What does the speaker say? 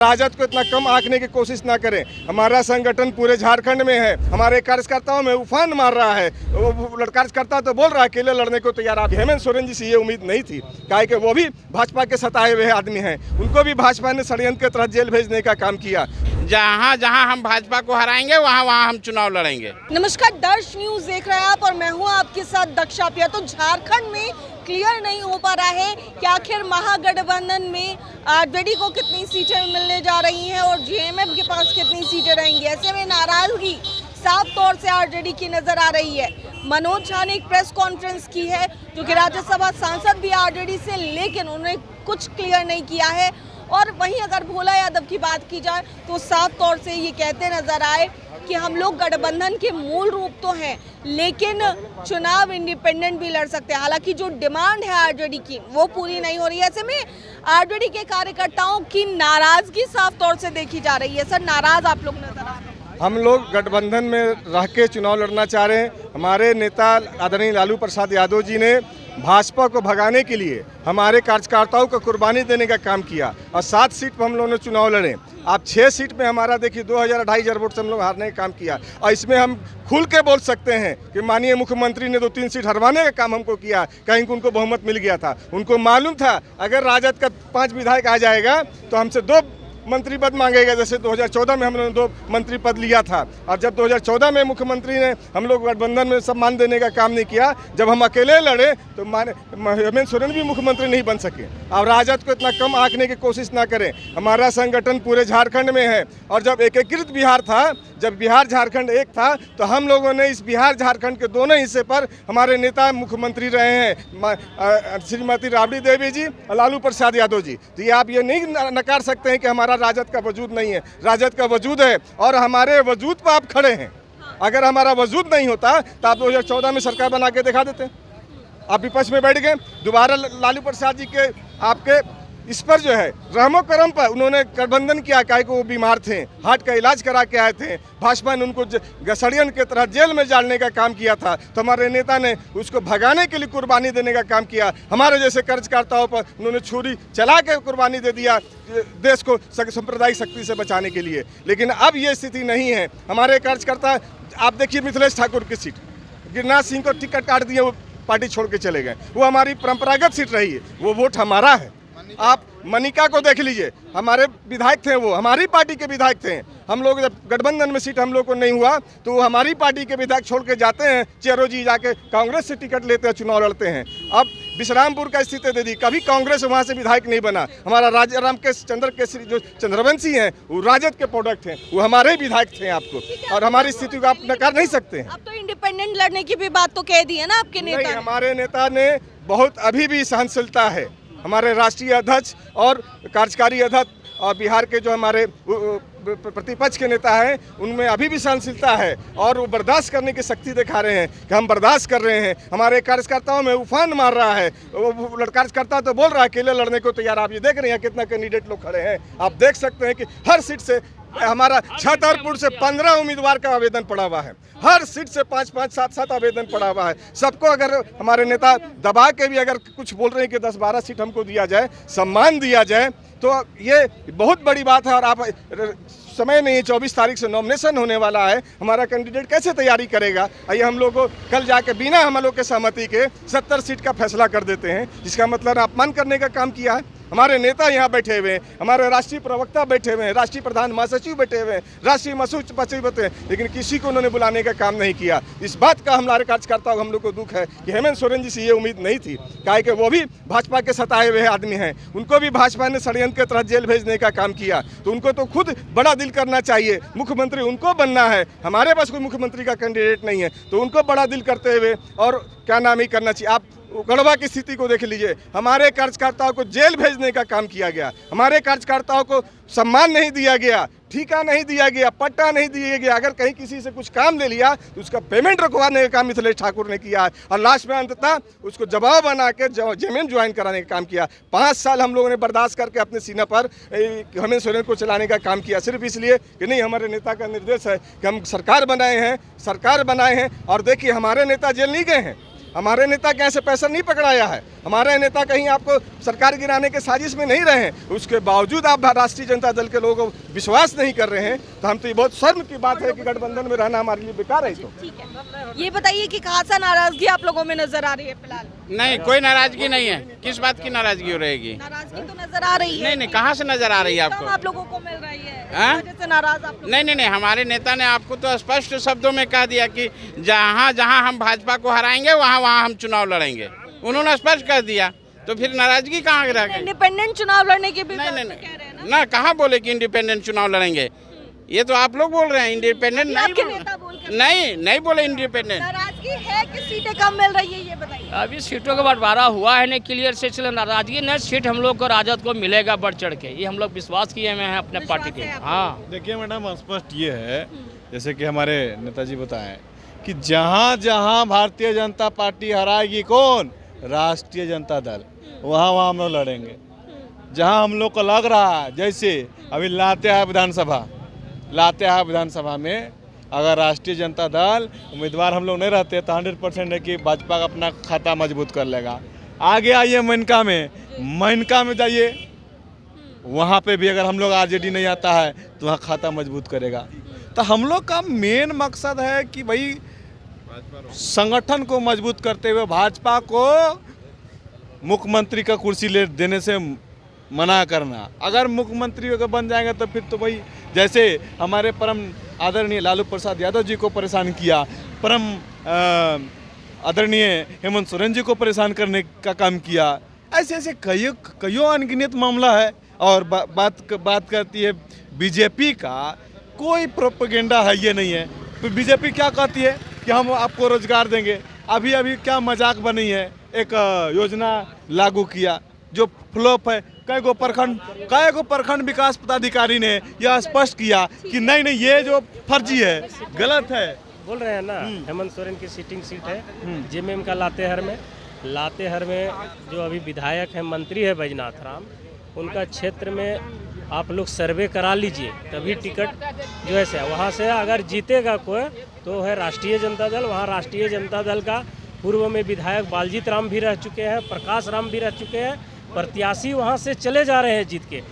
राजद को इतना कम आंकने की कोशिश ना करें। हमारा संगठन पूरे झारखंड में है, हमारे कार्यकर्ताओं में उफान मार रहा है। वो कार्यकर्ता तो बोल रहा है अकेले लड़ने को तैयार। आप हेमंत सोरेन जी से ये उम्मीद नहीं थी, काहे कि वो भी भाजपा के सताए हुए आदमी हैं। उनको भी भाजपा ने षड्यंत्र के तहत जेल भेजने का काम किया। जहाँ जहाँ हम भाजपा को हराएंगे वहाँ वहाँ हम चुनाव लड़ेंगे। नमस्कार, दर्श न्यूज देख रहे हैं आप और मैं हूँ आपके साथ दक्षा पिया। तो झारखंड में क्लियर नहीं हो पा रहा है कि आखिर महागठबंधन में आरजेडी को कितनी सीटें मिलने जा रही हैं और जेएमएम के पास कितनी सीटें रहेंगी। ऐसे में नाराजगी साफ तौर से आरजेडी की नजर आ रही है। मनोज झा ने एक प्रेस कॉन्फ्रेंस की है, जो कि राज्यसभा सांसद भी आरजेडी से, लेकिन उन्होंने कुछ क्लियर नहीं किया है। और वहीं अगर भोला यादव की बात की जाए तो साफ तौर से ये कहते नजर आए कि हम लोग गठबंधन के मूल रूप तो हैं, लेकिन चुनाव इंडिपेंडेंट भी लड़ सकते हैं। हालांकि जो डिमांड है आरजेडी की वो पूरी नहीं हो रही है। ऐसे में आरजेडी के कार्यकर्ताओं की नाराजगी साफ तौर से देखी जा रही है। सर, नाराज आप लोग नजर आ रहे हैं? हम लोग गठबंधन में रह के चुनाव लड़ना चाह रहे हैं। हमारे नेता आदरणीय लालू प्रसाद यादव जी ने भाजपा को भगाने के लिए हमारे कार्यकर्ताओं को कुर्बानी देने का काम किया और 7 सीट पर हम लोगों ने चुनाव लड़े। आप 6 सीट में हमारा देखिए 2,000-2,500 वोट से हम लोग हारने का काम किया। और इसमें हम खुल के बोल सकते हैं कि माननीय मुख्यमंत्री ने 2-3 सीट हरवाने का काम हमको किया, कहीं उनको बहुमत मिल गया था। उनको मालूम था अगर राजद का 5 विधायक आ जाएगा तो हमसे 2 मंत्री पद मांगेगा। जैसे 2014 में हम लोगों ने 2 मंत्री पद लिया था और जब 2014 में मुख्यमंत्री ने हम लोग गठबंधन में सम्मान देने का काम नहीं किया, जब हम अकेले लड़े तो हेमंत सोरेन भी मुख्यमंत्री नहीं बन सके। और राजद को इतना कम आंकने की कोशिश ना करें। हमारा संगठन पूरे झारखंड में है और जब एकीकृत बिहार था, जब बिहार झारखंड एक था, तो हम लोगों ने इस बिहार झारखंड के दोनों हिस्से पर हमारे नेता मुख्यमंत्री रहे हैं, श्रीमती राबड़ी देवी जी और लालू प्रसाद यादव जी। तो ये आप ये नहीं नकार सकते हैं कि हमारा राजद का वजूद नहीं है। राजद का वजूद है और हमारे वजूद पर आप खड़े हैं। अगर हमारा वजूद नहीं होता तो आप 2014 में सरकार बना के दिखा देते। आप विपक्ष में बैठ गए, दोबारा लालू प्रसाद जी के आपके इस पर जो है रहमो करम पर उन्होंने गठबंधन किया, काहे को वो बीमार थे, हार्ट का इलाज करा के आए थे। भाजपा ने उनको षड्यंत्र के तरह जेल में डालने का काम किया था, तो हमारे नेता ने उसको भगाने के लिए कुर्बानी देने का काम किया। हमारे जैसे कार्यकर्ताओं पर उन्होंने छुरी चला के कुर्बानी दे दिया देश को सांप्रदायिक शक्ति से बचाने के लिए। लेकिन अब ये स्थिति नहीं है। हमारे कार्यकर्ता, आप देखिए मिथिलेश ठाकुर की सीट, गिरिराज सिंह को टिकट काट दिए, वो पार्टी छोड़ के चले गए। वो हमारी परंपरागत सीट रही है, वो वोट हमारा है। आप मनिका को देख लीजिए, हमारे विधायक थे, वो हमारी पार्टी के विधायक थे। हम लोग जब गठबंधन में सीट हम लोग को नहीं हुआ तो वो हमारी पार्टी के विधायक छोड़ के जाते हैं, चेरो जी जाके कांग्रेस से टिकट लेते हैं, चुनाव लड़ते हैं। अब विश्रामपुर का स्थिति दे दी, कभी कांग्रेस वहाँ से विधायक नहीं बना। हमारा राजाराम के चंद्र केसरी जो चंद्रवंशी हैं, वो राजद के प्रोडक्ट हैं, वो हमारे विधायक थे आपको, और हमारी स्थिति को आप नकार नहीं सकते हैं। अब तो इंडिपेंडेंट लड़ने की भी बात तो कह दी है ना आपके नेता। हमारे नेता ने बहुत अभी भी सहनशीलता है। हमारे राष्ट्रीय अध्यक्ष और कार्यकारी अध्यक्ष और बिहार के जो हमारे प्रतिपक्ष के नेता हैं, उनमें अभी भी सहनशीलता है और वो बर्दाश्त करने की शक्ति दिखा रहे हैं कि हम बर्दाश्त कर रहे हैं। हमारे कार्यकर्ताओं में उफान मार रहा है। वो कार्यकर्ता तो बोल रहा है अकेले लड़ने को तैयार। आप ये देख रहे हैं कितना कैंडिडेट लोग खड़े हैं। आप देख सकते हैं कि हर सीट से हमारा छतरपुर से 15 उम्मीदवार का आवेदन पड़ा हुआ है। हर सीट से 5-5, 7-7 आवेदन पड़ा हुआ है। सबको अगर हमारे नेता दबा के भी अगर कुछ बोल रहे हैं कि 10-12 सीट हमको दिया जाए, सम्मान दिया जाए, तो ये बहुत बड़ी बात है। और आप समय नहीं है, 24 तारीख से नॉमिनेशन होने वाला है। हमारा कैंडिडेट कैसे तैयारी करेगा? आइए हम लोग को कल जाके बिना हम लोग के सहमति के 70 सीट का फैसला कर देते हैं, जिसका मतलब अपमान करने का काम किया है। हमारे नेता यहाँ बैठे हुए हैं, हमारे राष्ट्रीय प्रवक्ता बैठे हुए हैं, राष्ट्रीय प्रधान महासचिव बैठे हुए हैं, राष्ट्रीय महासचिव बैठे हैं, लेकिन किसी को उन्होंने बुलाने का काम नहीं किया। इस बात का हमारे कार्यकर्ताओं को हम लोग को दुख है कि हेमंत सोरेन जी से ये उम्मीद नहीं थी, काहे कि वो भी भाजपा के सताए हुए आदमी हैं। उनको भी भाजपा ने षड्यंत्र के तहत जेल भेजने का काम किया, तो उनको तो खुद बड़ा दिल करना चाहिए। मुख्यमंत्री उनको बनना है, हमारे पास कोई मुख्यमंत्री का कैंडिडेट नहीं है, तो उनको बड़ा दिल करते हुए और क्या नाम ही करना चाहिए। आप गढ़वा की स्थिति को देख लीजिए, हमारे कार्यकर्ताओं को जेल भेजने का काम किया गया, हमारे कार्यकर्ताओं को सम्मान नहीं दिया गया, ठीका नहीं दिया गया, पट्टा नहीं दिया गया। अगर कहीं किसी से कुछ काम ले लिया तो उसका पेमेंट रुकवाने का काम मिथिलेश ठाकुर ने किया है और लास्ट में अंततः उसको जवाब बना के जमीन ज्वाइन कराने का काम किया। 5 साल हम लोगों ने बर्दाश्त करके अपने सीने पर हेमंत सोरेन को चलाने का काम किया, सिर्फ इसलिए कि नहीं हमारे नेता का निर्देश है कि हम सरकार बनाए हैं। और देखिए हमारे नेता जेल नहीं गए हैं, हमारे नेता के यहाँ से पैसा नहीं पकड़ाया है, हमारे नेता कहीं आपको सरकार गिराने के साजिश में नहीं रहे हैं, उसके बावजूद आप राष्ट्रीय जनता दल के लोगों को विश्वास नहीं कर रहे हैं। तो हम तो ये बहुत शर्म की बात है कि गठबंधन में रहना हमारे लिए बेकार है। तो ठीक है, ये बताइए कि खासा नाराजगी आप लोगों में नजर आ रही है फिलहाल? नहीं, कोई नाराजगी नहीं है। किस बात की नाराजगी हो रहेगी? नाराजगी तो नजर आ रही है। नहीं नहीं, कहाँ से नजर आ रही है कम आपको? आप लोगों को मिल रही है, हाँ? इस वजह से नाराज आप लोग? नहीं नहीं नहीं, हमारे नेता ने आपको तो स्पष्ट शब्दों में कह दिया कि जहाँ जहाँ हम भाजपा को हराएंगे वहाँ वहाँ हम चुनाव लड़ेंगे। उन्होंने स्पष्ट कर दिया, तो फिर नाराजगी कहाँ रह गई? इंडिपेंडेंट चुनाव लड़ने की भी नहीं बात नहीं तो कह रहे हैं नहीं ना, कहाँ बोले कि इंडिपेंडेंट चुनाव लड़ेंगे? ये तो आप लोग बोल रहे हैं इंडिपेंडेंट ये नहीं आपके बोल- नेता बोल कर- नहीं बोले इंडिपेंडेंट। नाराजगी है कि सीटें कम मिल रही है, ये बताइए। अभी सीटों का बंटवारा हुआ है नहीं क्लियर से, चले नाराजगी नहीं, सीट हम लोग को राजद को मिलेगा बढ़ चढ़ के, ये हम लोग विश्वास किए हुए हैं अपने विश्वास पार्टी के। है आपको? हाँ, देखिए मैडम, स्पष्ट ये है जैसे कि हमारे नेताजी बताएं कि जहाँ जहाँ भारतीय जनता पार्टी हराएगी कौन, राष्ट्रीय जनता दल, वहाँ वहाँ हम लोग लड़ेंगे। जहाँ हम लोग को लग रहा है, जैसे अभी लातेहार विधानसभा में अगर राष्ट्रीय जनता दल उम्मीदवार हम लोग नहीं रहते तो 100% है कि भाजपा का अपना खाता मजबूत कर लेगा। आगे आइए मनका में जाइए, वहाँ पे भी अगर हम लोग आरजेडी नहीं आता है तो वहाँ खाता मजबूत करेगा। तो हम लोग का मेन मकसद है कि भाई संगठन को मजबूत करते हुए भाजपा को मुख्यमंत्री का कुर्सी ले देने से मना करना। अगर मुख्यमंत्री अगर बन जाएंगे तो फिर तो भाई जैसे हमारे परम आदरणीय लालू प्रसाद यादव जी को परेशान किया, परम आदरणीय हेमंत सोरेन जी को परेशान करने का काम किया, ऐसे ऐसे कईयों अनगिनत मामला है। और बात करती है बीजेपी का, कोई प्रोपेगेंडा है ये नहीं है। तो बीजेपी क्या कहती है कि हम आपको रोजगार देंगे। अभी क्या मजाक बनी है, एक योजना लागू किया जो फ्लॉप है। कई गो प्रखंड विकास पदाधिकारी ने यह स्पष्ट किया कि नहीं ये जो फर्जी है, गलत है। बोल रहे हैं ना, हेमंत सोरेन की सीटिंग सीट है जेएमएम का लातेहार में जो अभी विधायक है, मंत्री है बैजनाथ राम, उनका क्षेत्र में आप लोग सर्वे करा लीजिए, तभी टिकट जो है वहाँ से अगर जीतेगा कोई तो है राष्ट्रीय जनता दल। वहाँ राष्ट्रीय जनता दल का पूर्व में विधायक बालजीत राम भी रह चुके हैं, प्रकाश राम भी रह चुके हैं, प्रत्याशी वहाँ से चले जा रहे हैं जीत के।